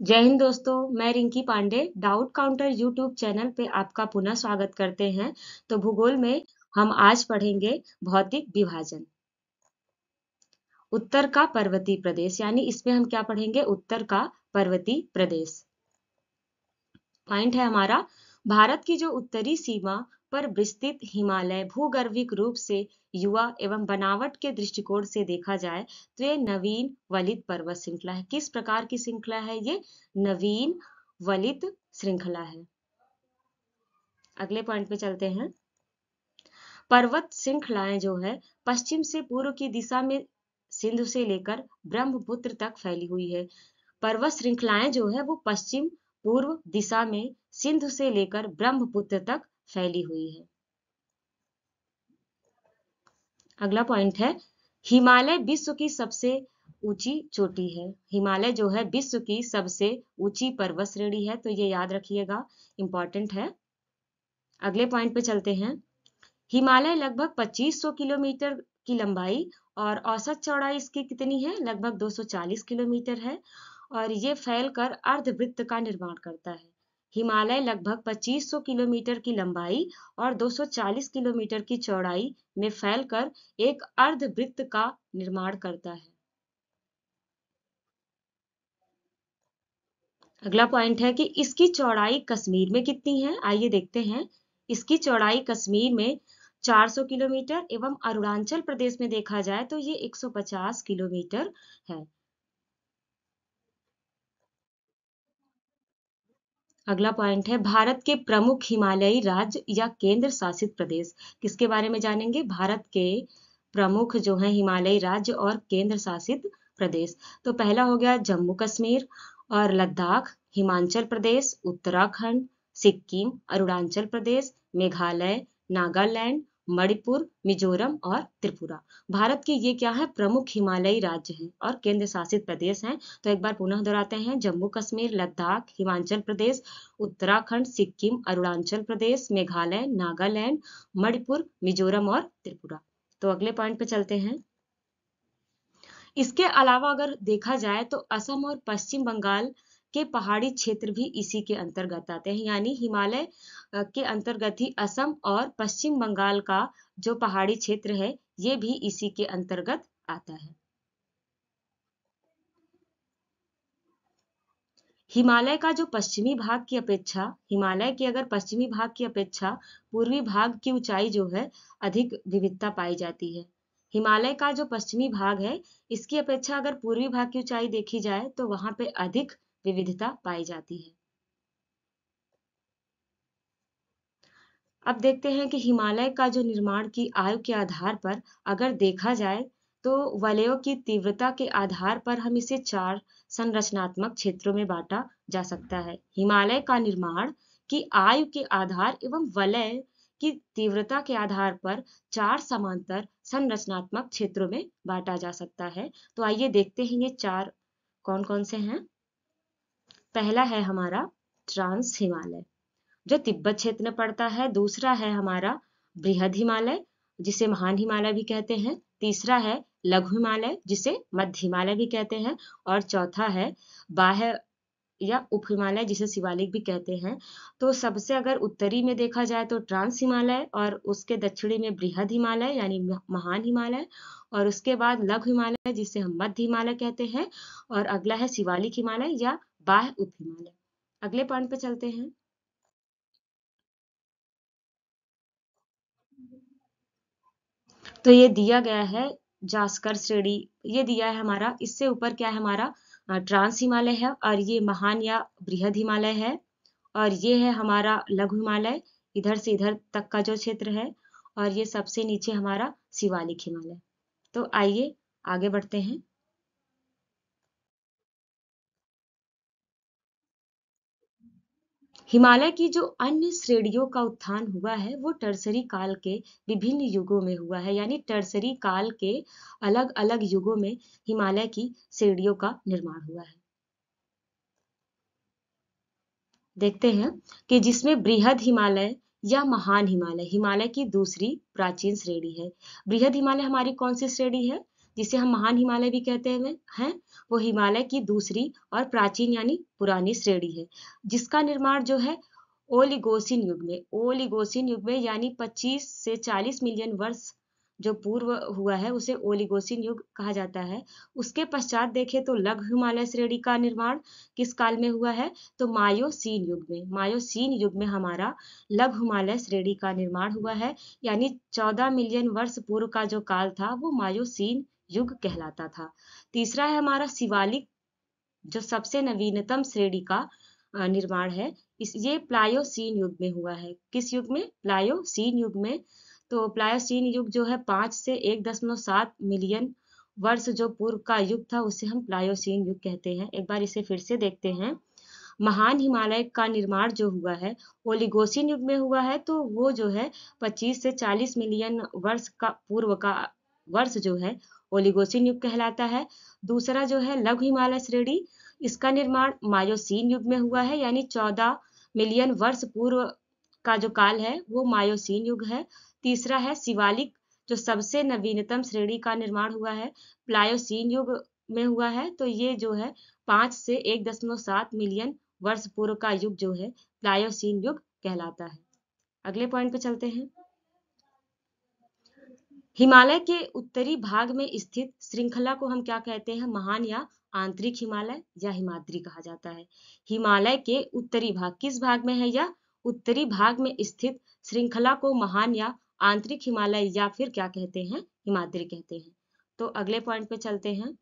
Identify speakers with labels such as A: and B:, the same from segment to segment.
A: जय हिंद दोस्तों। मैं Rinki Pandey doubt counter YouTube channel पे आपका पुनः स्वागत करते हैं। तो भूगोल में हम आज पढ़ेंगे भौतिक विभाजन। उत्तर का पर्वतीय प्रदेश, यानी इसमें हम क्या पढ़ेंगे? उत्तर का पर्वतीय प्रदेश। पॉइंट है हमारा, भारत की जो उत्तरी सीमा पर विस्तृत हिमालय भूगर्भिक रूप से युवा एवं बनावट के दृष्टिकोण से देखा जाए तो ये नवीन वलित पर्वत श्रृंखला है। किस प्रकार की श्रृंखला है ये? नवीन वलित श्रृंखला है। अगले पॉइंट पे चलते हैं। पर्वत श्रृंखलाएं जो है पश्चिम से पूर्व की दिशा में सिंधु से लेकर ब्रह्मपुत्र तक फैली हुई है। पर्वत श्रृंखलाएं जो है वो पश्चिम पूर्व दिशा में सिंधु से लेकर ब्रह्मपुत्र तक फैली हुई है। अगला पॉइंट है, हिमालय विश्व की सबसे ऊंची चोटी है। हिमालय जो है विश्व की सबसे ऊंची पर्वत श्रेणी है, तो ये याद रखिएगा, इंपॉर्टेंट है। अगले पॉइंट पे चलते हैं। हिमालय लगभग 2500 किलोमीटर की लंबाई और औसत चौड़ाई इसकी कितनी है? लगभग 240 किलोमीटर है और ये फैलकर अर्धवृत्त का निर्माण करता है। हिमालय लगभग 2500 किलोमीटर की लंबाई और 240 किलोमीटर की चौड़ाई में फैलकर एक अर्धवृत्त का निर्माण करता है। अगला पॉइंट है कि इसकी चौड़ाई कश्मीर में कितनी है? आइए देखते हैं। इसकी चौड़ाई कश्मीर में 400 किलोमीटर एवं अरुणाचल प्रदेश में देखा जाए तो ये 150 किलोमीटर है। अगला पॉइंट है, भारत के प्रमुख हिमालयी राज्य या केंद्र शासित प्रदेश। किसके बारे में जानेंगे? भारत के प्रमुख जो है हिमालयी राज्य और केंद्र शासित प्रदेश। तो पहला हो गया जम्मू कश्मीर और लद्दाख, हिमाचल प्रदेश, उत्तराखंड, सिक्किम, अरुणाचल प्रदेश, मेघालय, नागालैंड, मणिपुर, मिजोरम और त्रिपुरा। भारत के ये क्या है? प्रमुख हिमालयी राज्य हैं और केंद्र शासित प्रदेश हैं। तो एक बार पुनः दोहराते हैं। जम्मू कश्मीर, लद्दाख, हिमाचल प्रदेश, उत्तराखंड, सिक्किम, अरुणाचल प्रदेश, मेघालय, नागालैंड, मणिपुर, मिजोरम और त्रिपुरा। तो अगले पॉइंट पे चलते हैं। इसके अलावा अगर देखा जाए तो असम और पश्चिम बंगाल के पहाड़ी क्षेत्र भी इसी के अंतर्गत आते हैं, यानी हिमालय के अंतर्गत ही असम और पश्चिम बंगाल का जो पहाड़ी क्षेत्र है ये भी इसी के अंतर्गत आता है। हिमालय का जो पश्चिमी भाग की अपेक्षा, हिमालय के अगर पश्चिमी भाग की अपेक्षा पूर्वी भाग की ऊंचाई जो है अधिक विविधता पाई जाती है। हिमालय का जो पश्चिमी भाग है इसकी अपेक्षा अगर पूर्वी भाग की ऊंचाई देखी जाए तो वहां पे अधिक विविधता पाई जाती है। अब देखते हैं कि हिमालय का जो निर्माण की आयु के आधार पर अगर देखा जाए तो वलयों की तीव्रता के आधार पर हम इसे 4 संरचनात्मक क्षेत्रों में बांटा जा सकता है। हिमालय का निर्माण की आयु के आधार एवं वलय की तीव्रता के आधार पर 4 समांतर संरचनात्मक क्षेत्रों में बांटा जा सकता है। तो आइए देखते हैं ये 4 कौन कौन से हैं। पहला है हमारा ट्रांस हिमालय जो तिब्बत क्षेत्र में पड़ता है। दूसरा है हमारा बृहद हिमालय जिसे महान हिमालय भी कहते हैं। तीसरा है लघु हिमालय जिसे मध्य हिमालय भी कहते हैं। और चौथा है बाह्य या उप हिमालय जिसे शिवालिक भी कहते हैं। तो सबसे अगर उत्तरी में देखा जाए तो ट्रांस हिमालय और उसके दक्षिणी में बृहद हिमालय यानी महान हिमालय, और उसके बाद लघु हिमालय जिसे हम मध्य हिमालय कहते हैं, और अगला है शिवालिक हिमालय या बाह्य उप हिमालय। अगले पॉइंट पे चलते हैं। तो ये दिया गया है जास्कर श्रेणी, ये दिया है हमारा। इससे ऊपर क्या है हमारा? ट्रांस हिमालय है और ये महान या बृहद हिमालय है, और ये है हमारा लघु हिमालय, इधर से इधर तक का जो क्षेत्र है, और ये सबसे नीचे हमारा शिवालिक हिमालय। तो आइए आगे बढ़ते हैं। हिमालय की जो अन्य श्रेणियों का उत्थान हुआ है वो टर्सरी काल के विभिन्न युगों में हुआ है, यानी टर्सरी काल के अलग अलग युगों में हिमालय की श्रेणियों का निर्माण हुआ है। देखते हैं कि जिसमें बृहद हिमालय या महान हिमालय हिमालय की दूसरी प्राचीन श्रेणी है। बृहद हिमालय हमारी कौन सी श्रेणी है? जिसे हम महान हिमालय भी कहते हैं, वो हिमालय की दूसरी और प्राचीन यानी पुरानी श्रेणी है, जिसका निर्माण जो है ओलिगोसिन युग में यानी 25 से 40 मिलियन वर्ष जो पूर्व हुआ है उसे ओलिगोसिन युग कहा जाता है। उसके पश्चात देखें तो लघु हिमालय श्रेणी का निर्माण किस काल में हुआ है, तो मायोसीन युग में हमारा लघु हिमालय श्रेणी का निर्माण हुआ है, यानी 14 मिलियन वर्ष पूर्व का जो काल था वो मायोसीन युग कहलाता था। तीसरा है हमारा शिवालिक, जो सबसे नवीनतम श्रेणी का निर्माण है। ये प्लायोसीन युग में हुआ है। किस युग में? प्लायोसीन युग में। तो प्लायोसीन युग जो है 5 से 1.7 मिलियन वर्ष जो पूर्व का युग था उसे हम प्लायोसीन युग कहते हैं। एक बार इसे फिर से देखते हैं। महान हिमालय का निर्माण जो हुआ है ओलिगोसिन युग में हुआ है, तो वो जो है 25 से 40 मिलियन वर्ष का पूर्व का वर्ष जो है ओलिगोसिन युग कहलाता है। दूसरा जो है लघु हिमालय श्रेणी, इसका निर्माण मायोसीन युग में हुआ है, यानी 14 मिलियन वर्ष पूर्व का जो काल है वो मायोसीन युग है। तीसरा है शिवालिक, जो सबसे नवीनतम श्रेणी का निर्माण हुआ है प्लायोसीन युग में हुआ है, तो ये जो है 5 से 1.7 मिलियन वर्ष पूर्व का युग जो है प्लायोसीन युग कहलाता है। अगले पॉइंट पे चलते हैं। हिमालय के उत्तरी भाग में स्थित श्रृंखला को हम क्या कहते हैं? महान या आंतरिक हिमालय या हिमाद्री कहा जाता है। हिमालय के उत्तरी भाग, किस भाग में है यह? उत्तरी भाग में स्थित श्रृंखला को महान या आंतरिक हिमालय या फिर क्या कहते हैं? हिमाद्री कहते हैं। तो अगले पॉइंट पे चलते हैं।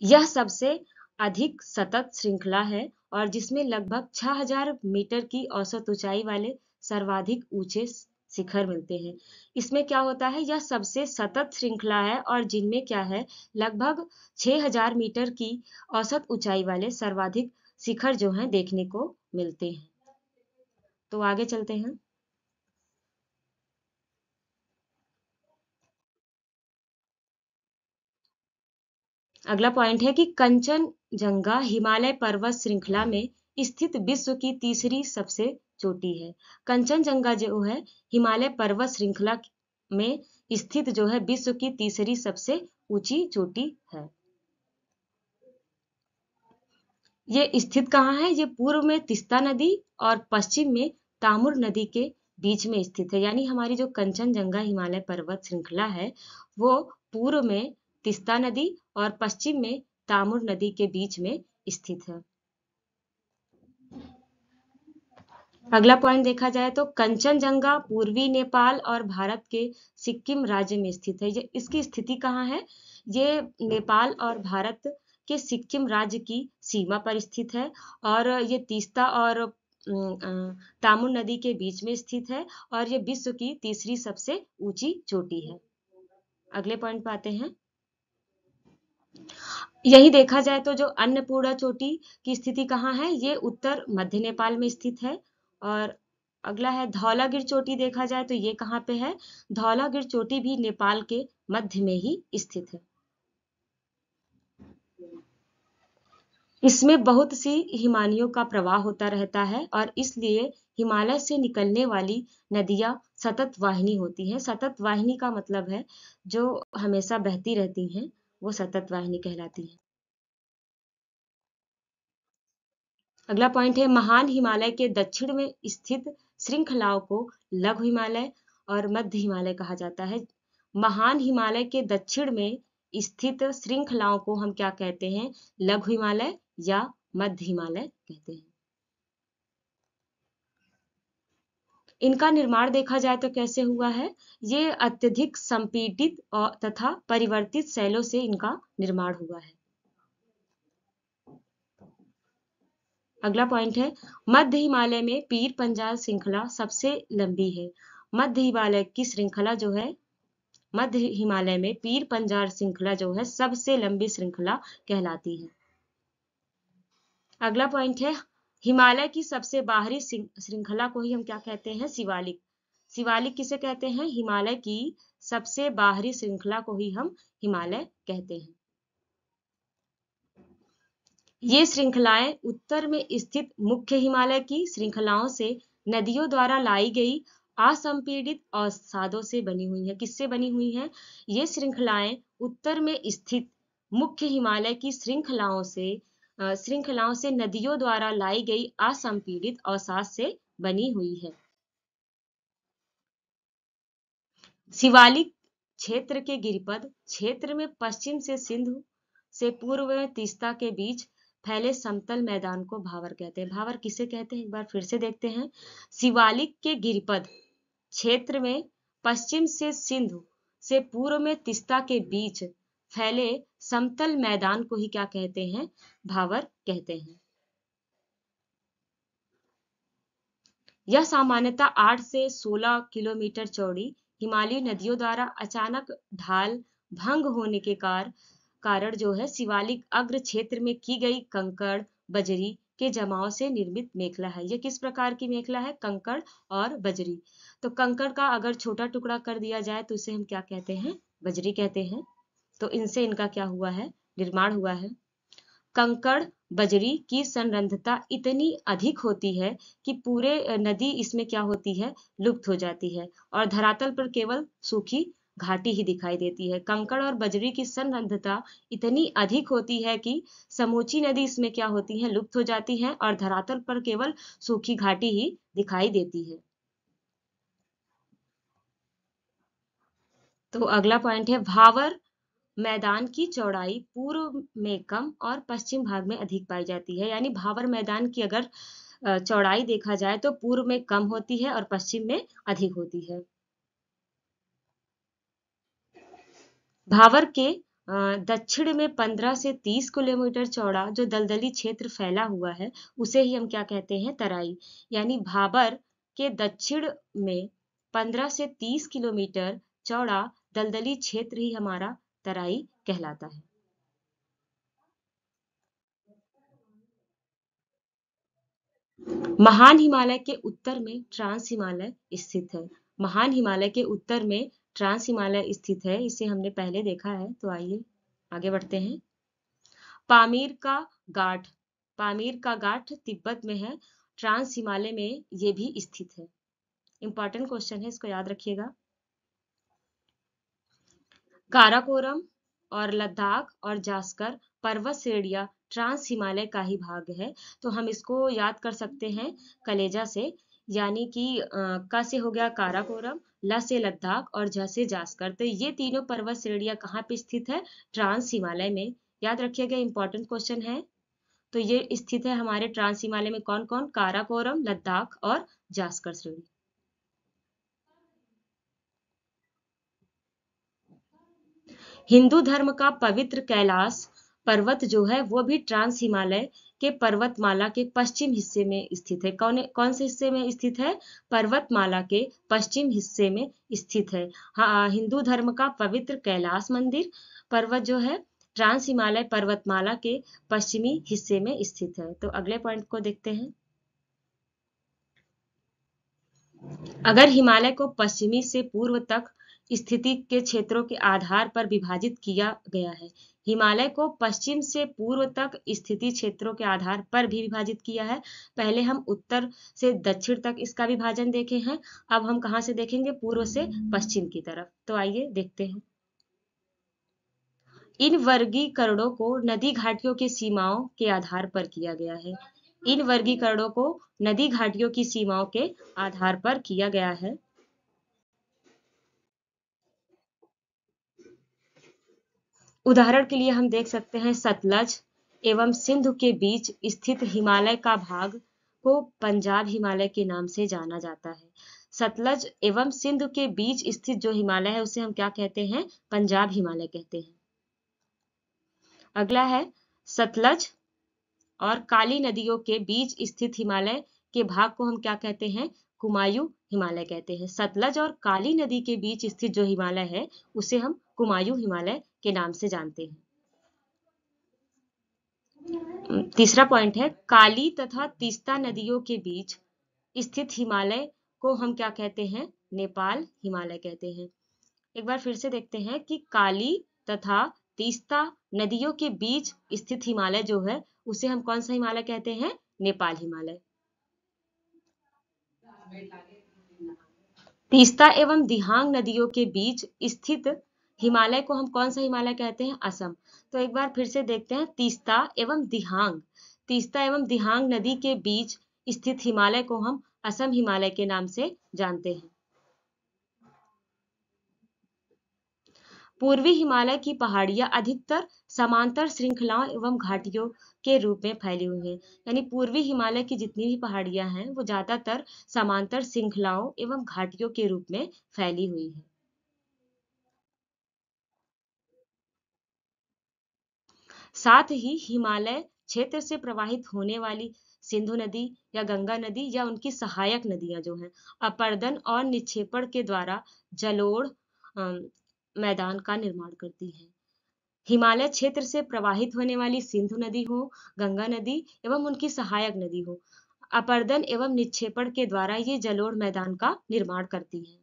A: यह सबसे अधिक सतत श्रृंखला है और जिसमें लगभग 6000 मीटर की औसत ऊंचाई वाले सर्वाधिक ऊंचे शिखर मिलते हैं। इसमें क्या होता है? यह सबसे सतत श्रृंखला है और जिनमें क्या है, लगभग 6000 मीटर की औसत ऊंचाई वाले सर्वाधिक शिखर जो हैं देखने को मिलते हैं। तो आगे चलते हैं। अगला पॉइंट है कि कंचनजंगा हिमालय पर्वत श्रृंखला में स्थित विश्व की तीसरी सबसे चोटी है। कंचनजंगा जो है हिमालय पर्वत श्रृंखला में स्थित जो है विश्व की तीसरी सबसे ऊंची चोटी है। ये स्थित कहाँ है? ये पूर्व में तीस्ता नदी और पश्चिम में तामुर नदी के बीच में स्थित है। यानी हमारी जो कंचनजंगा हिमालय पर्वत श्रृंखला है वो पूर्व में तीस्ता नदी और पश्चिम में तामुर नदी के बीच में स्थित है। अगला पॉइंट देखा जाए तो कंचनजंगा पूर्वी नेपाल और भारत के सिक्किम राज्य में स्थित है। ये इसकी स्थिति कहाँ है? ये नेपाल और भारत के सिक्किम राज्य की सीमा पर स्थित है और ये तीस्ता और तामुर नदी के बीच में स्थित है और ये विश्व की तीसरी सबसे ऊंची चोटी है। अगले पॉइंट पे आते हैं। यही देखा जाए तो जो अन्नपूर्णा चोटी की स्थिति कहाँ है? ये उत्तर मध्य नेपाल में स्थित है। और अगला है धौलागिर चोटी। देखा जाए तो ये कहाँ पे है? धौलागिर चोटी भी नेपाल के मध्य में ही स्थित है। इसमें बहुत सी हिमानियों का प्रवाह होता रहता है और इसलिए हिमालय से निकलने वाली नदियां सतत वाहिनी होती हैं। सतत वाहिनी का मतलब है जो हमेशा बहती रहती हैं, वो सतत वाहिनी कहलाती हैं। अगला पॉइंट है महान हिमालय के दक्षिण में स्थित श्रृंखलाओं को लघु हिमालय और मध्य हिमालय कहा जाता है। महान हिमालय के दक्षिण में स्थित श्रृंखलाओं को हम क्या कहते हैं? लघु हिमालय या मध्य हिमालय कहते हैं। इनका निर्माण देखा जाए तो कैसे हुआ है? ये अत्यधिक संपीड़ित और तथा परिवर्तित शैलों से इनका निर्माण हुआ है। अगला पॉइंट है मध्य हिमालय में पीर पंजाल श्रृंखला सबसे लंबी है। मध्य हिमालय की श्रृंखला जो है, मध्य हिमालय में पीर पंजाल श्रृंखला जो है सबसे लंबी श्रृंखला कहलाती है। अगला पॉइंट है हिमालय की सबसे बाहरी श्रृंखला को ही हम क्या कहते हैं? शिवालिक। शिवालिक किसे कहते हैं? हिमालय की सबसे बाहरी श्रृंखला को ही हम हिमालय कहते हैं। ये श्रृंखलाएं उत्तर में स्थित मुख्य हिमालय की श्रृंखलाओं से नदियों द्वारा लाई गई असंपीड़ित अवसादों से बनी हुई है। किससे बनी हुई है? ये श्रृंखलाएं उत्तर में स्थित मुख्य हिमालय की श्रृंखलाओं से नदियों द्वारा लाई गई असंपीड़ित अवसाद से बनी हुई है। शिवालिक क्षेत्र के गिरिपद क्षेत्र में पश्चिम से सिंधु से पूर्व में तीस्ता के बीच फैले समतल मैदान को भावर कहते हैं। भावर किसे कहते हैं, एक बार फिर से देखते हैं। शिवालिक के गिरिपद क्षेत्र में पश्चिम से सिंधु से पूर्व में तीस्ता के बीच फैले समतल मैदान को ही क्या कहते हैं? भावर कहते हैं। यह सामान्यतः 8 से 16 किलोमीटर चौड़ी हिमालयी नदियों द्वारा अचानक ढाल भंग होने के कारण जो है शिवालिक अग्र क्षेत्र में की गई कंकड़ बजरी के जमाव से निर्मित मेखला है। यह किस प्रकार की मेखला है? कंकड़ और बजरी। तो कंकड़ का अगर छोटा टुकड़ा कर दिया जाए तो उसे हम क्या कहते हैं? बजरी कहते हैं। तो इनसे इनका क्या हुआ है? निर्माण हुआ है। कंकड़ बजरी की संरंध्रता इतनी अधिक होती है कि पूरे नदी इसमें क्या होती है? लुप्त हो जाती है और धरातल पर केवल सूखी घाटी ही दिखाई देती है। कंकड़ और बजरी की संरंध्रता इतनी अधिक होती है कि समूची नदी इसमें क्या होती है? लुप्त हो जाती है और धरातल पर केवल सूखी घाटी ही दिखाई देती है। तो अगला पॉइंट है भावर मैदान की चौड़ाई पूर्व में कम और पश्चिम भाग में अधिक पाई जाती है। यानी भावर मैदान की अगर चौड़ाई देखा जाए तो पूर्व में कम होती है और पश्चिम में अधिक होती है। भावर के दक्षिण में 15 से 30 किलोमीटर चौड़ा जो दलदली क्षेत्र फैला हुआ है उसे ही हम क्या कहते हैं? तराई। यानी भाबर के दक्षिण में 15 से 30 किलोमीटर चौड़ा दलदली क्षेत्र ही हमारा तराई कहलाता है। महान हिमालय के उत्तर में ट्रांस हिमालय स्थित है। महान हिमालय के उत्तर में ट्रांस हिमालय स्थित है। इसे हमने पहले देखा है। तो आइए आगे बढ़ते हैं। पामीर का गाठ पामीर का गाठ तिब्बत में है। ट्रांस हिमालय में ये भी स्थित है। इंपॉर्टेंट क्वेश्चन है, इसको याद रखिएगा। काराकोरम और लद्दाख और जास्कर पर्वत श्रेणियां ट्रांस हिमालय का ही भाग है। तो हम इसको याद कर सकते हैं कलेजा से। यानी कि क से हो गया काराकोरम, ल से लद्दाख और झ से जास्कर। तो ये तीनों पर्वत श्रेणियां कहाँ पे स्थित है? ट्रांस हिमालय में। याद रखिएगा, इंपॉर्टेंट क्वेश्चन है। तो ये स्थित है हमारे ट्रांस हिमालय में कौन कौन? काराकोरम, लद्दाख और जास्कर श्रेणी। हिंदू धर्म का पवित्र कैलाश पर्वत जो है वो भी ट्रांस हिमालय के पर्वतमाला के पश्चिम हिस्से में स्थित है। कौन से हिस्से में स्थित है? पर्वतमाला के पश्चिम हिस्से में स्थित है। हाँ, हिंदू धर्म का पवित्र कैलाश मंदिर पर्वत जो है ट्रांस हिमालय पर्वतमाला के पश्चिमी हिस्से में स्थित है। तो अगले पॉइंट को देखते हैं। अगर हिमालय को पश्चिमी से पूर्व तक स्थिति के क्षेत्रों के आधार पर विभाजित किया गया है। हिमालय को पश्चिम से पूर्व तक स्थिति क्षेत्रों के आधार पर भी विभाजित किया है। पहले हम उत्तर से दक्षिण तक इसका विभाजन देखे हैं। अब हम कहां से देखेंगे? पूर्व से पश्चिम की तरफ। तो आइए देखते हैं। इन वर्गीकरणों को नदी घाटियों की सीमाओं के आधार पर किया गया है। इन वर्गीकरणों को नदी घाटियों की सीमाओं के आधार पर किया गया है। उदाहरण के लिए हम देख सकते हैं सतलज एवं सिंधु के बीच स्थित हिमालय का भाग को पंजाब हिमालय के नाम से जाना जाता है। सतलज एवं सिंधु के बीच स्थित जो हिमालय है उसे हम क्या कहते हैं? पंजाब हिमालय कहते हैं। अगला है सतलज और काली नदियों के बीच स्थित हिमालय के भाग को हम क्या कहते हैं? कुमायूं हिमालय कहते हैं। सतलज और काली नदी के बीच स्थित जो हिमालय है उसे हम कुमायूं हिमालय के नाम से जानते हैं। तीसरा पॉइंट है काली तथा तीस्ता नदियों के बीच स्थित हिमालय को हम क्या कहते हैं? नेपाल हिमालय कहते हैं। एक बार फिर से देखते हैं कि काली तथा तीस्ता नदियों के बीच स्थित हिमालय जो है उसे हम कौन सा हिमालय कहते हैं? नेपाल हिमालय। तीस्ता एवं दिहांग नदियों के बीच स्थित हिमालय को हम कौन सा हिमालय कहते हैं? असम। तो एक बार फिर से देखते हैं, तीस्ता एवं दिहांग नदी के बीच स्थित हिमालय को हम असम हिमालय के नाम से जानते हैं। पूर्वी हिमालय की पहाड़ियां अधिकतर समांतर श्रृंखलाओं एवं घाटियों के रूप में फैली हुई हैं। यानी पूर्वी हिमालय की जितनी भी पहाड़ियां हैं वो ज्यादातर समांतर श्रृंखलाओं एवं घाटियों के रूप में फैली हुई है। साथ ही हिमालय क्षेत्र से प्रवाहित होने वाली सिंधु नदी या गंगा नदी या उनकी सहायक नदियां जो हैं, अपर्दन और निक्षेपण के द्वारा जलोढ़ मैदान का निर्माण करती हैं। हिमालय क्षेत्र से प्रवाहित होने वाली सिंधु नदी हो, गंगा नदी एवं उनकी सहायक नदी हो, अपर्दन एवं निक्षेपण के द्वारा ये जलोढ़ मैदान का निर्माण करती है।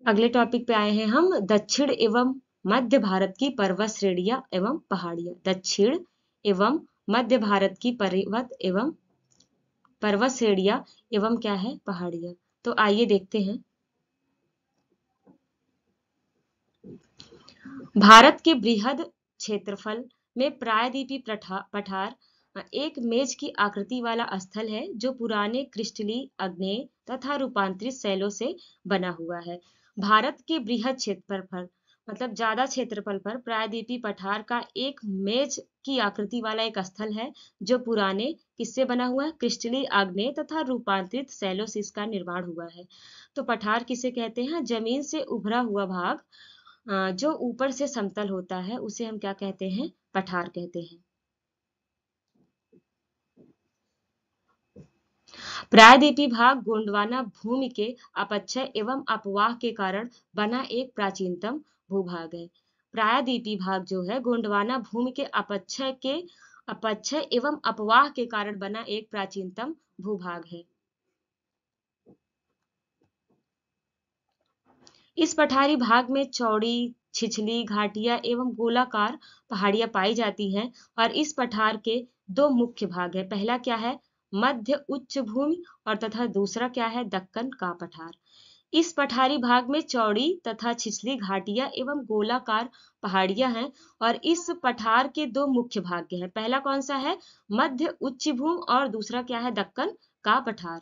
A: अगले टॉपिक पे आए हैं हम, दक्षिण एवं मध्य भारत की पर्वत श्रेणियां एवं पहाड़ियां। दक्षिण एवं मध्य भारत की पर्वत श्रेणियां एवं क्या है? पहाड़ियां। तो आइए देखते हैं। भारत के बृहद क्षेत्रफल में प्रायद्वीपीय पठार एक मेज की आकृति वाला स्थल है जो पुराने क्रिस्टलीय, आग्नेय तथा रूपांतरित शैलों से बना हुआ है। भारत के बृहद क्षेत्रफल मतलब ज्यादा क्षेत्रफल पर प्रायद्वीपीय पठार का एक मेज की आकृति वाला एक स्थल है जो पुराने किससे बना हुआ है? क्रिस्टलीय, आग्नेय तथा रूपांतरित शैलों से इसका निर्माण हुआ है। तो पठार किसे कहते हैं? जमीन से उभरा हुआ भाग जो ऊपर से समतल होता है उसे हम क्या कहते हैं? पठार कहते हैं। प्रायद्वीपीय भाग गोंडवाना भूमि के अपक्षय एवं अपवाह के कारण बना एक प्राचीनतम भूभाग है। प्रायद्वीपीय भाग जो है गोंडवाना भूमि के अपक्षय एवं अपवाह के कारण बना एक प्राचीनतम भूभाग है। इस पठारी भाग में चौड़ी, छिछली घाटियां एवं गोलाकार पहाड़ियां पाई जाती हैं और इस पठार के दो मुख्य भाग है। पहला क्या है? मध्य उच्च भूमि और तथा दूसरा क्या है? दक्कन का पठार। इस पठारी भाग में चौड़ी तथा छिछली घाटियां एवं गोलाकार पहाड़ियां हैं और इस पठार के दो मुख्य भाग हैं। पहला कौन सा है? मध्य उच्च भूमि और दूसरा क्या है? दक्कन का पठार।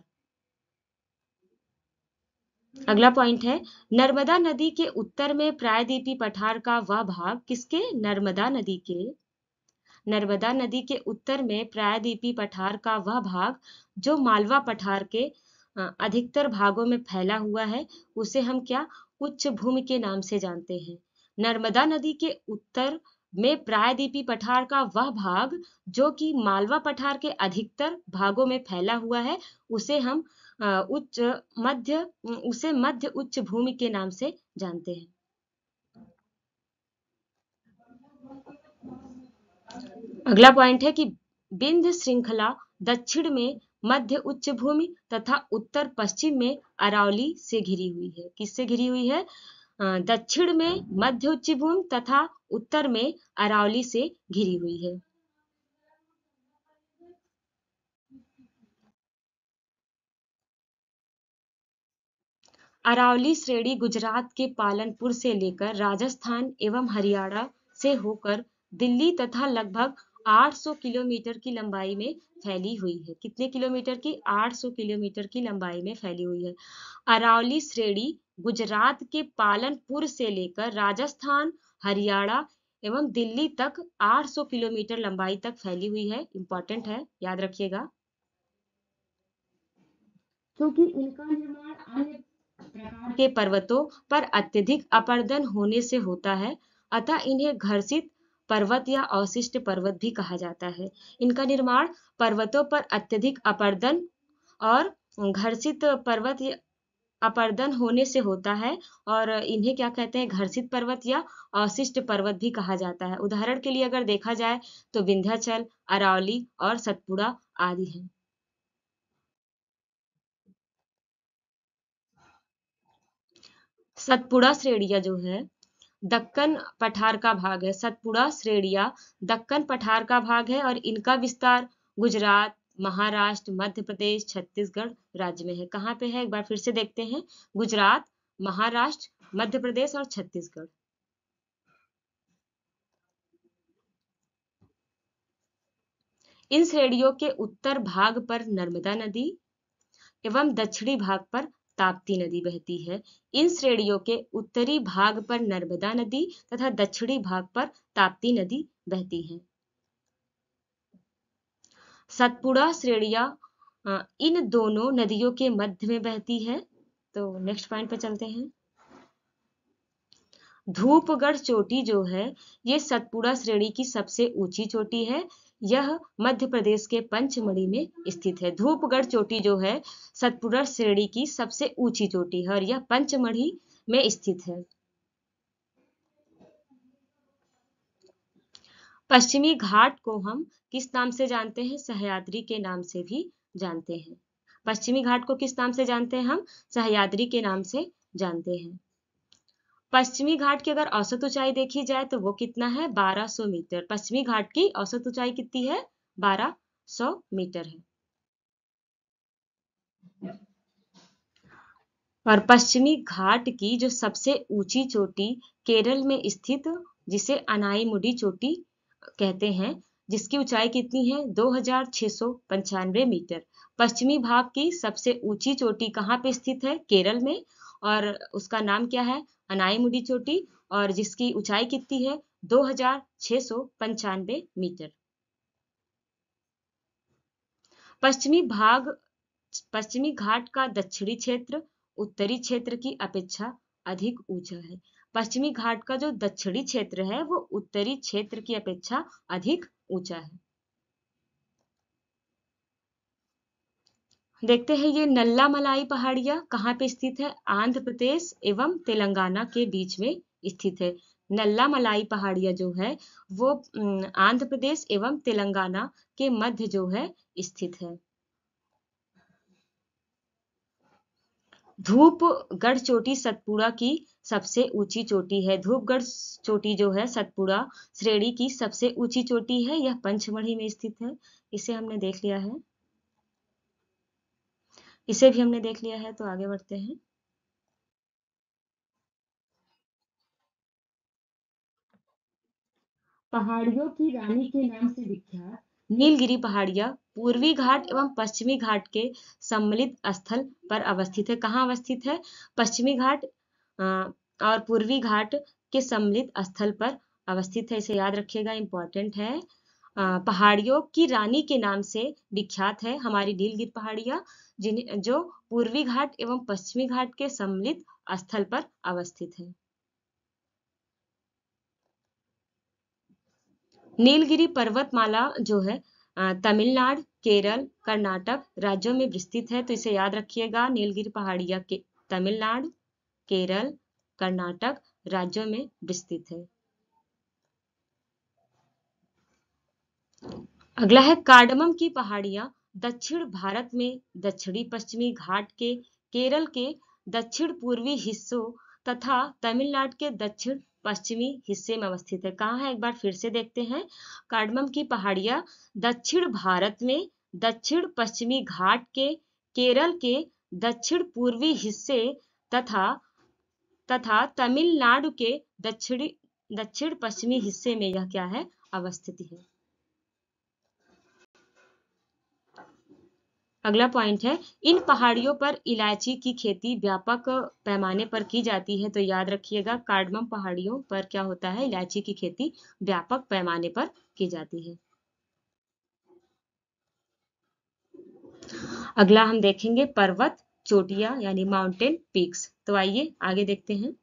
A: अगला पॉइंट है, नर्मदा नदी के उत्तर में प्रायद्वीपीय पठार का वह भाग किसके? नर्मदा नदी के उत्तर में प्रायद्वीपीय पठार का वह भाग जो मालवा पठार के अधिकतर भागों में फैला हुआ है उसे हम क्या? उच्च भूमि के नाम से जानते हैं। नर्मदा नदी के उत्तर में प्रायद्वीपीय पठार का वह भाग जो कि मालवा पठार के अधिकतर भागों में फैला हुआ है उसे हम मध्य उच्च भूमि के नाम से जानते हैं। अगला पॉइंट है कि विंध्य श्रृंखला दक्षिण में मध्य उच्च भूमि तथा उत्तर पश्चिम में अरावली से घिरी हुई है। किससे घिरी हुई है? दक्षिण में मध्य उच्च भूमि तथा उत्तर में अरावली से घिरी हुई है। अरावली श्रेणी गुजरात के पालनपुर से लेकर राजस्थान एवं हरियाणा से होकर दिल्ली तथा लगभग 800 किलोमीटर की लंबाई में फैली हुई है। कितने किलोमीटर की? 800 किलोमीटर की लंबाई में फैली हुई है। अरावली श्रेणी गुजरात के पालनपुर से लेकर राजस्थान, हरियाणा एवं दिल्ली तक 800 किलोमीटर लंबाई तक फैली हुई है। इंपॉर्टेंट है, याद रखिएगा। क्योंकि इनका निर्माण अन्य प्रकार के पर्वतों पर अत्यधिक अपर्दन होने से होता है, अतः इन्हें घर्षित पर्वत या अवशिष्ट पर्वत भी कहा जाता है। इनका निर्माण पर्वतों पर अत्यधिक अपर्दन और घर्षित पर्वत या अपर्दन होने से होता है और इन्हें क्या कहते हैं? घर्षित पर्वत या अवशिष्ट पर्वत भी कहा जाता है। उदाहरण के लिए अगर देखा जाए तो विंध्याचल, अरावली और सतपुड़ा आदि हैं। सतपुड़ा श्रेणियां जो है दक्कन पठार का भाग है। सतपुड़ा श्रेणियां दक्कन पठार का भाग है और इनका विस्तार गुजरात, महाराष्ट्र, मध्य प्रदेश, छत्तीसगढ़ राज्य में है। कहाँ पे है एक बार फिर से देखते हैं। गुजरात, महाराष्ट्र, मध्य प्रदेश और छत्तीसगढ़। इन श्रेणियों के उत्तर भाग पर नर्मदा नदी एवं दक्षिणी भाग पर ताप्ती नदी बहती है। इन श्रेणियों के उत्तरी भाग पर नर्मदा नदी तथा दक्षिणी भाग पर ताप्ती नदी बहती है। सतपुड़ा श्रेणियां इन दोनों नदियों के मध्य में बहती है। तो नेक्स्ट पॉइंट पे चलते हैं। धूपगढ़ चोटी जो है ये सतपुड़ा श्रेणी की सबसे ऊंची चोटी है। यह मध्य प्रदेश के पंचमढ़ी में स्थित है। धूपगढ़ चोटी जो है सतपुड़ा श्रेणी की सबसे ऊंची चोटी है और यह पंचमढ़ी में स्थित है। पश्चिमी घाट को हम किस नाम से जानते हैं? सह्याद्री के नाम से भी जानते हैं। पश्चिमी घाट को किस नाम से जानते हैं हम? सह्याद्री के नाम से जानते हैं। पश्चिमी घाट की अगर औसत ऊंचाई देखी जाए तो वो कितना है? 1200 मीटर। पश्चिमी घाट की औसत ऊंचाई कितनी है? 1200 मीटर है। और पश्चिमी घाट की जो सबसे ऊंची चोटी केरल में स्थित, जिसे अनाईमुडी चोटी कहते हैं, जिसकी ऊंचाई कितनी है? 2695 मीटर। पश्चिमी भाग की सबसे ऊंची चोटी कहाँ पे स्थित है? केरल में। और उसका नाम क्या है? अनाईमुडी चोटी। और जिसकी ऊंचाई कितनी है? 2695 मीटर। पश्चिमी घाट का दक्षिणी क्षेत्र उत्तरी क्षेत्र की अपेक्षा अधिक ऊंचा है। पश्चिमी घाट का जो दक्षिणी क्षेत्र है वो उत्तरी क्षेत्र की अपेक्षा अधिक ऊंचा है। देखते हैं ये नल्ला मलाई पहाड़ियां कहाँ पे स्थित है? आंध्र प्रदेश एवं तेलंगाना के बीच में स्थित है। नल्ला मलाई पहाड़ियां जो है वो आंध्र प्रदेश एवं तेलंगाना के मध्य जो है स्थित है। धूपगढ़ चोटी सतपुड़ा की सबसे ऊंची चोटी है। धूपगढ़ चोटी जो है सतपुड़ा श्रेणी की सबसे ऊंची चोटी है। यह पंचमढ़ी में स्थित है। इसे हमने देख लिया है। इसे भी हमने देख लिया है। तो आगे बढ़ते हैं। पहाड़ियों की रानी के नाम से विख्यात नीलगिरी पहाड़ियां पूर्वी घाट एवं पश्चिमी घाट के सम्मिलित स्थल पर अवस्थित है। कहाँ अवस्थित है? पश्चिमी घाट और पूर्वी घाट के सम्मिलित स्थल पर अवस्थित है। इसे याद रखिएगा, इंपॉर्टेंट है। पहाड़ियों की रानी के नाम से विख्यात है हमारी नीलगिरी पहाड़ियां, जो पूर्वी घाट एवं पश्चिमी घाट के सम्मिलित स्थल पर अवस्थित है। नीलगिरी पर्वतमाला जो है तमिलनाडु, केरल, कर्नाटक राज्यों में विस्तृत है। तो इसे याद रखिएगा, नीलगिरी पहाड़ियां के तमिलनाडु, केरल, कर्नाटक राज्यों में विस्तृत है। अगला है कार्डमम की पहाड़ियां दक्षिण भारत में दक्षिणी पश्चिमी घाट के केरल के दक्षिण पूर्वी हिस्सों तथा तमिलनाडु के दक्षिण पश्चिमी हिस्से में अवस्थित है। कहाँ है एक बार फिर से देखते हैं। कार्डमम की पहाड़ियां दक्षिण भारत में दक्षिण पश्चिमी घाट के केरल के दक्षिण पूर्वी हिस्से तथा तमिलनाडु के दक्षिण पश्चिमी हिस्से में यह क्या है? अवस्थित है। अगला पॉइंट है, इन पहाड़ियों पर इलायची की खेती व्यापक पैमाने पर की जाती है। तो याद रखिएगा, कार्डमम पहाड़ियों पर क्या होता है? इलायची की खेती व्यापक पैमाने पर की जाती है। अगला हम देखेंगे पर्वत चोटियां यानी माउंटेन पीक्स। तो आइए आगे देखते हैं।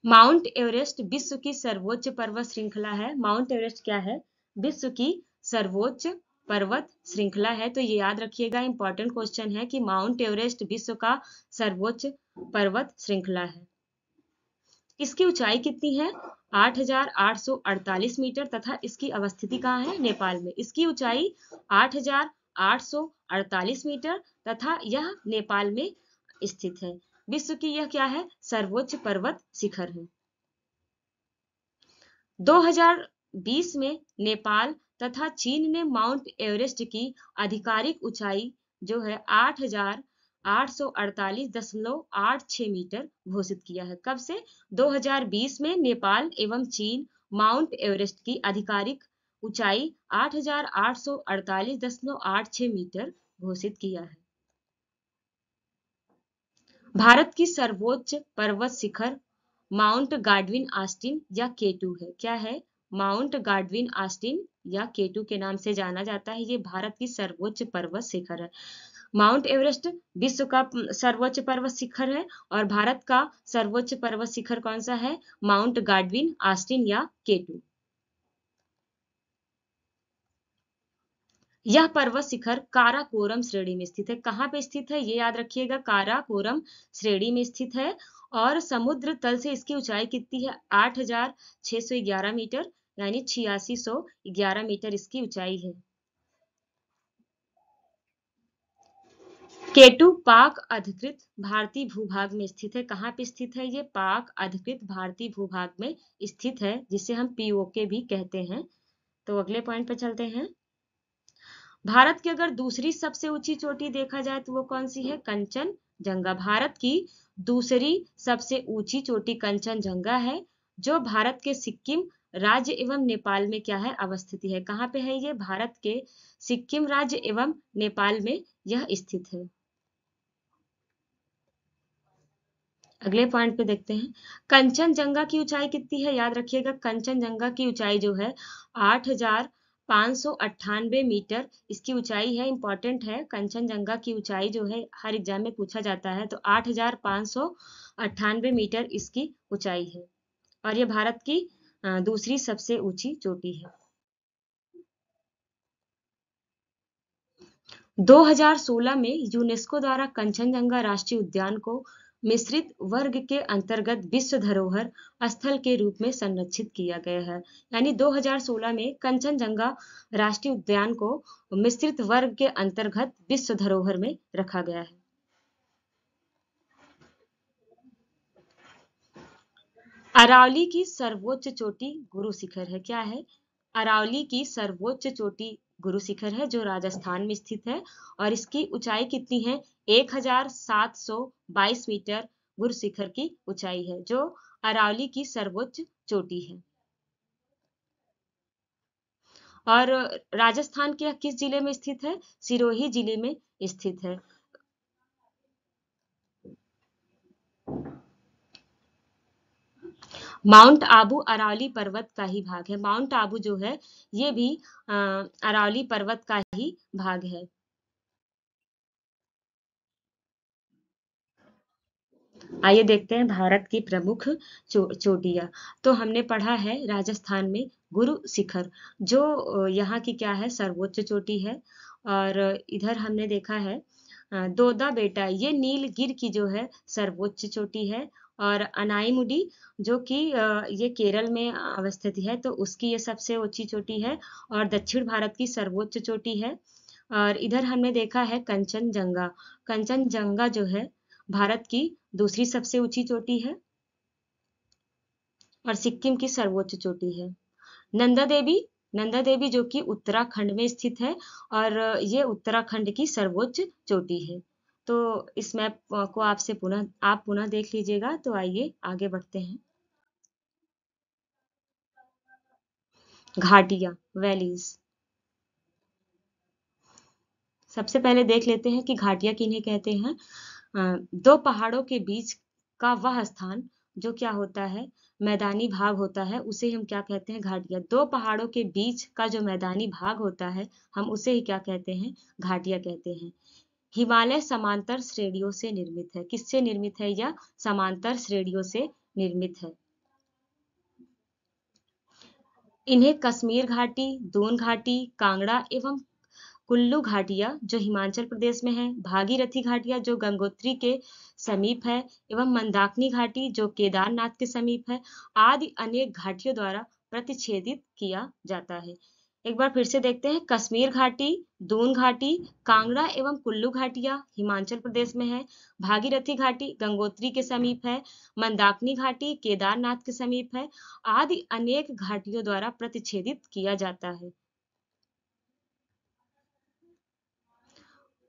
A: माउंट एवरेस्ट विश्व की सर्वोच्च पर्वत श्रृंखला है। माउंट एवरेस्ट क्या है? विश्व की सर्वोच्च पर्वत श्रृंखला है। तो ये याद रखिएगा, इंपॉर्टेंट क्वेश्चन है कि माउंट एवरेस्ट विश्व का सर्वोच्च पर्वत श्रृंखला है। इसकी ऊंचाई कितनी है? 8,848 मीटर तथा इसकी अवस्थिति कहाँ है? नेपाल में। इसकी ऊंचाई 8,848 मीटर तथा यह नेपाल में स्थित है। विश्व की यह क्या है? सर्वोच्च पर्वत शिखर है। 2020 में नेपाल तथा चीन ने माउंट एवरेस्ट की आधिकारिक ऊंचाई जो है 8,848.86 मीटर घोषित किया है। कब से? 2020 में नेपाल एवं चीन माउंट एवरेस्ट की आधिकारिक ऊंचाई 8,848.86 मीटर घोषित किया है। भारत की सर्वोच्च पर्वत शिखर माउंट गाडविन आस्टिन या केटू है। क्या है? माउंट गाडविन आस्टिन या केटू के नाम से जाना जाता है। ये भारत की सर्वोच्च पर्वत शिखर है। माउंट एवरेस्ट विश्व का सर्वोच्च पर्वत शिखर है और भारत का सर्वोच्च पर्वत शिखर कौन सा है? माउंट गाडविन आस्टिन या केटू। यह पर्वत शिखर काराकोरम श्रेणी में स्थित है। कहाँ पे स्थित है? ये याद रखिएगा, काराकोरम श्रेणी में स्थित है और समुद्र तल से इसकी ऊंचाई कितनी है? 8,611 मीटर यानी 8611 मीटर इसकी ऊंचाई है। केटू पाक अधिकृत भारतीय भूभाग में स्थित है। कहाँ पे स्थित है? ये पाक अधिकृत भारतीय भूभाग में स्थित है, जिसे हम पीओके भी कहते हैं। तो अगले पॉइंट पे चलते हैं। भारत की अगर दूसरी सबसे ऊंची चोटी देखा जाए तो वो कौन सी है? कंचनजंगा। भारत की दूसरी सबसे ऊंची चोटी कंचनजंगा है, जो भारत के सिक्किम राज्य एवं नेपाल में क्या है? अवस्थित है। कहाँ पे है ये? भारत के सिक्किम राज्य एवं नेपाल में यह स्थित है। अगले पॉइंट पे देखते हैं। कंचनजंगा की ऊंचाई कितनी है? याद रखिएगा, कंचनजंगा की ऊंचाई जो है 8,598 मीटर इसकी ऊंचाई है। इंपॉर्टेंट है, कंचनजंगा की ऊंचाई जो है हर एग्जाम में पूछा जाता है। तो 8,598 मीटर इसकी ऊंचाई है और ये भारत की दूसरी सबसे ऊंची चोटी है। 2016 में यूनेस्को द्वारा कंचनजंगा राष्ट्रीय उद्यान को मिश्रित वर्ग के अंतर्गत विश्व धरोहर स्थल के रूप में संरक्षित किया गया है। यानी 2016 में कंचनजंगा राष्ट्रीय उद्यान को मिश्रित वर्ग के अंतर्गत विश्व धरोहर में रखा गया है। अरावली की सर्वोच्च चोटी गुरु शिखर है। क्या है? अरावली की सर्वोच्च चोटी गुरु शिखर है, जो राजस्थान में स्थित है और इसकी ऊंचाई कितनी है? 1,722 मीटर गुरु शिखर की ऊंचाई है, जो अरावली की सर्वोच्च चोटी है। और राजस्थान के किस जिले में स्थित है? सिरोही जिले में स्थित है। माउंट आबू अरावली पर्वत का ही भाग है। माउंट आबू जो है ये भी अरावली पर्वत का ही भाग है। आइए देखते हैं भारत की प्रमुख चोटियां। तो हमने पढ़ा है राजस्थान में गुरु शिखर, जो यहाँ की क्या है? सर्वोच्च चोटी है। और इधर हमने देखा है दोदा बेटा, ये नीलगिर की जो है सर्वोच्च चोटी है। और अनाईमुडी जो कि ये केरल में अवस्थित है, तो उसकी ये सबसे ऊंची चोटी है और दक्षिण भारत की सर्वोच्च चोटी है। और इधर हमने देखा है कंचनजंगा। कंचनजंगा जो है भारत की दूसरी सबसे ऊंची चोटी है और सिक्किम की सर्वोच्च चोटी है। नंदा देवी, नंदा देवी जो कि उत्तराखंड में स्थित है और ये उत्तराखंड की सर्वोच्च चोटी है। तो इस मैप को आपसे आप पुनः देख लीजिएगा। तो आइए आगे बढ़ते हैं। घाटियां, वैलीज। सबसे पहले देख लेते हैं कि घाटियां किन्हें कहते हैं। दो पहाड़ों के बीच का वह स्थान जो क्या होता है? मैदानी भाग होता है, उसे हम क्या कहते हैं? घाटियां। दो पहाड़ों के बीच का जो मैदानी भाग होता है, हम उसे ही क्या कहते हैं? घाटियां कहते हैं। हिमालय समांतर श्रेणियों से निर्मित है। किससे निर्मित है? यह समांतर श्रेणियों से निर्मित है। इन्हें कश्मीर घाटी, दून घाटी, कांगड़ा एवं कुल्लू घाटियां जो हिमाचल प्रदेश में है, भागीरथी घाटियां जो गंगोत्री के समीप है एवं मंदाकिनी घाटी जो केदारनाथ के समीप है, आदि अनेक घाटियों द्वारा प्रतिच्छेदित किया जाता है। एक बार फिर से देखते हैं। कश्मीर घाटी, दून घाटी, कांगड़ा एवं कुल्लू घाटियां हिमाचल प्रदेश में है, भागीरथी घाटी गंगोत्री के समीप है, मंदाकिनी घाटी केदारनाथ के समीप है, आदि अनेक घाटियों द्वारा प्रतिच्छेदित किया जाता है।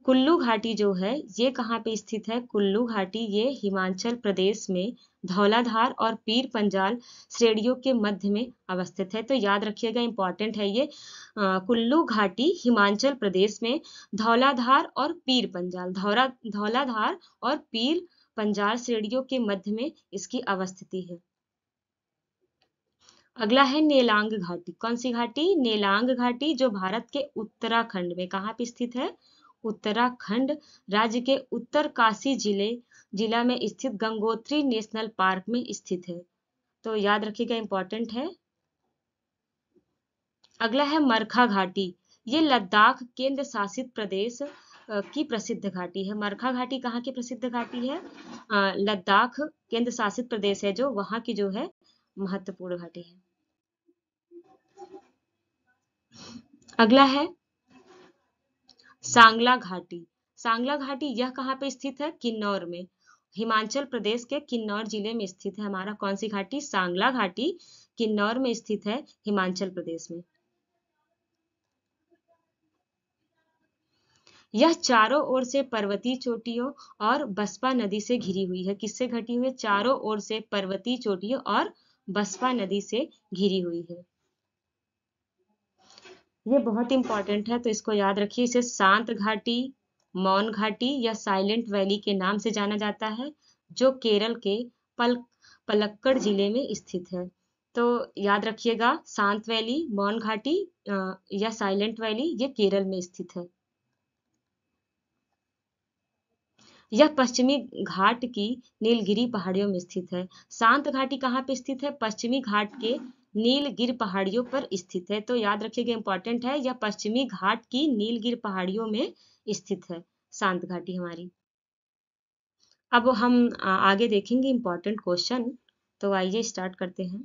A: कुल्लू घाटी जो है ये कहाँ पे स्थित है? कुल्लू घाटी ये हिमाचल प्रदेश में धौलाधार और पीर पंजाल श्रेणियों के मध्य में अवस्थित है। तो याद रखिएगा, इंपॉर्टेंट है ये। कुल्लू घाटी हिमाचल प्रदेश में धौलाधार और पीर पंजाल धौलाधार और पीर पंजाल श्रेणियों के मध्य में इसकी अवस्थिति है। अगला है नेलांग घाटी। कौन सी घाटी? नेलांग घाटी, जो भारत के उत्तराखंड में कहाँ पे स्थित है? उत्तराखंड राज्य के उत्तरकाशी जिला में स्थित गंगोत्री नेशनल पार्क में स्थित है। तो याद रखिएगा, इंपॉर्टेंट है। अगला है मरखा घाटी। ये लद्दाख केंद्र शासित प्रदेश की प्रसिद्ध घाटी है। मरखा घाटी कहाँ की प्रसिद्ध घाटी है? लद्दाख केंद्र शासित प्रदेश है जो, वहां की जो है महत्वपूर्ण घाटी है। अगला है सांगला घाटी। सांगला घाटी यह कहाँ पे स्थित है? किन्नौर में। हिमाचल प्रदेश के किन्नौर जिले में स्थित है हमारा कौन सी घाटी? सांगला घाटी किन्नौर में स्थित है, हिमाचल प्रदेश में। यह चारों ओर से पर्वतीय चोटियों और बसपा नदी से घिरी हुई है। किससे घटी हुई है? चारों ओर से पर्वतीय चोटियों और बसपा नदी से घिरी हुई है। ये बहुत इंपॉर्टेंट है, तो इसको याद रखिए। इसे शांत घाटी, मौन घाटी या साइलेंट वैली के नाम से जाना जाता है, जो केरल के पलक्कड़ जिले में स्थित है। तो याद रखिएगा, शांत वैली, मौन घाटी या साइलेंट वैली, ये केरल में स्थित है। यह पश्चिमी घाट की नीलगिरी पहाड़ियों में स्थित है। शांत घाटी कहाँ पे स्थित है? पश्चिमी घाट के नीलगिर पहाड़ियों पर स्थित है। तो याद रखिएगा, इंपॉर्टेंट है। यह पश्चिमी घाट की नीलगिर पहाड़ियों में स्थित है शांत घाटी हमारी। अब हम आगे देखेंगे इंपॉर्टेंट क्वेश्चन। तो आइए स्टार्ट करते हैं।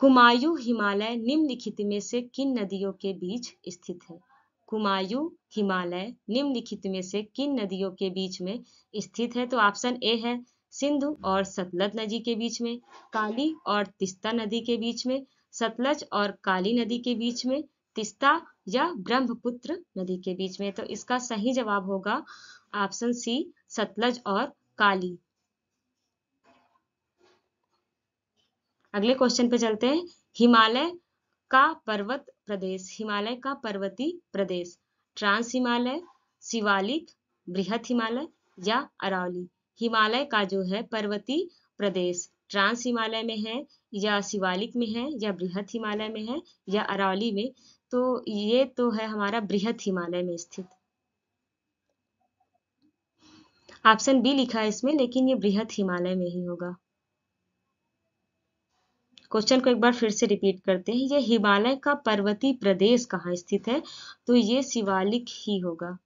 A: कुमायूं हिमालय निम्नलिखित में से किन नदियों के बीच स्थित है? कुमायूं हिमालय निम्नलिखित में से किन नदियों के बीच में स्थित है? तो ऑप्शन ए है सिंधु और सतलज नदी के बीच में, काली और तिस्ता नदी के बीच में, सतलज और काली नदी के बीच में, तिस्ता या ब्रह्मपुत्र नदी के बीच में। तो इसका सही जवाब होगा ऑप्शन सी, सतलज और काली। अगले क्वेश्चन पे चलते हैं। हिमालय का पर्वत प्रदेश, हिमालय का पर्वतीय प्रदेश, ट्रांस हिमालय, शिवालिक, बृहत हिमालय या अरावली। हिमालय का जो है पर्वतीय प्रदेश ट्रांस हिमालय में है या शिवालिक में है या बृहत हिमालय में है या अरावली में? तो ये तो है हमारा बृहत हिमालय में स्थित। ऑप्शन बी लिखा है इसमें, लेकिन ये बृहत हिमालय में ही होगा। क्वेश्चन को एक बार फिर से रिपीट करते हैं। ये हिमालय का पर्वतीय प्रदेश कहाँ स्थित है? तो ये शिवालिक ही होगा।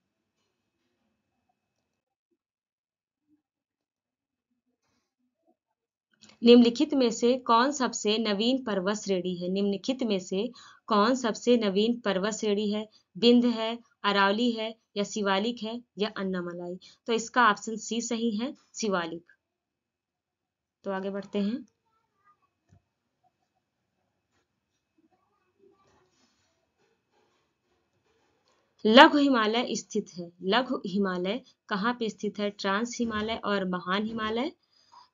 A: निम्नलिखित में से कौन सबसे नवीन पर्वत श्रेणी है? निम्नलिखित में से कौन सबसे नवीन पर्वत श्रेणी है? विंध्य है, अरावली है या शिवालिक है या अन्नामलाई? तो इसका ऑप्शन सी सही है, शिवालिक। तो आगे बढ़ते हैं। लघु हिमालय स्थित है। लघु हिमालय कहाँ पे स्थित है? ट्रांस हिमालय और महान हिमालय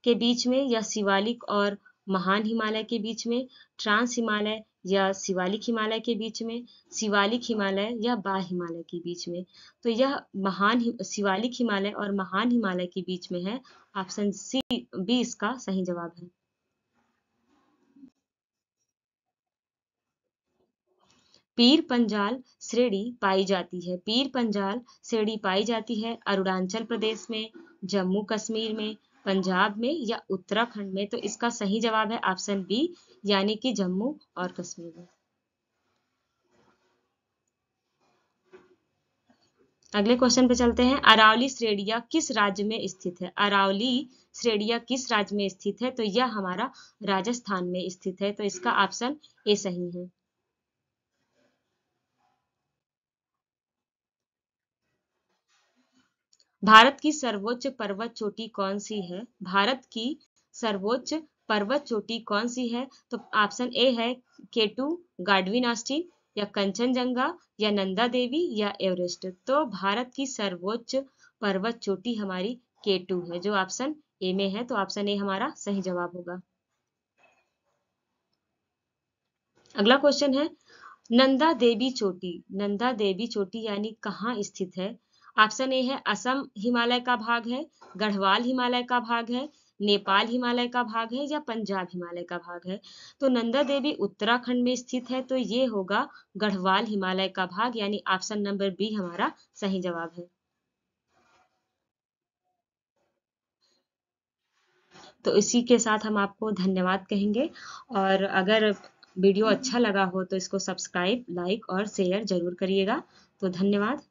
A: के बीच में या शिवालिक और महान हिमालय के बीच में, ट्रांस हिमालय या शिवालिक हिमालय के बीच में, शिवालिक हिमालय या बाह्य हिमालय के बीच में? तो यह शिवालिक हिमालय और महान हिमालय के बीच में है। ऑप्शन सी बी इसका सही जवाब है। पीर पंजाल श्रेणी पाई जाती है। पीर पंजाल श्रेणी पाई जाती है अरुणाचल प्रदेश में, जम्मू कश्मीर में, पंजाब में या उत्तराखंड में? तो इसका सही जवाब है ऑप्शन बी, यानी कि जम्मू और कश्मीर में। अगले क्वेश्चन पे चलते हैं। अरावली श्रेणियां किस राज्य में स्थित है? अरावली श्रेणियां किस राज्य में स्थित है? तो यह हमारा राजस्थान में स्थित है। तो इसका ऑप्शन ए सही है। भारत की सर्वोच्च पर्वत चोटी कौन सी है? भारत की सर्वोच्च पर्वत चोटी कौन सी है? तो ऑप्शन ए है केटू गाडविन ऑस्टिन या कंचनजंगा या नंदा देवी या एवरेस्ट? तो भारत की सर्वोच्च पर्वत चोटी हमारी K2 है, जो ऑप्शन ए में है, तो ऑप्शन ए हमारा सही जवाब होगा। अगला क्वेश्चन है, नंदा देवी चोटी, नंदा देवी चोटी यानी कहाँ स्थित है? ऑप्शन ए है असम हिमालय का भाग है, गढ़वाल हिमालय का भाग है, नेपाल हिमालय का भाग है या पंजाब हिमालय का भाग है? तो नंदा देवी उत्तराखंड में स्थित है, तो ये होगा गढ़वाल हिमालय का भाग, यानी ऑप्शन नंबर बी हमारा सही जवाब है। तो इसी के साथ हम आपको धन्यवाद कहेंगे, और अगर वीडियो अच्छा लगा हो तो इसको सब्सक्राइब, लाइक और शेयर जरूर करिएगा। तो धन्यवाद।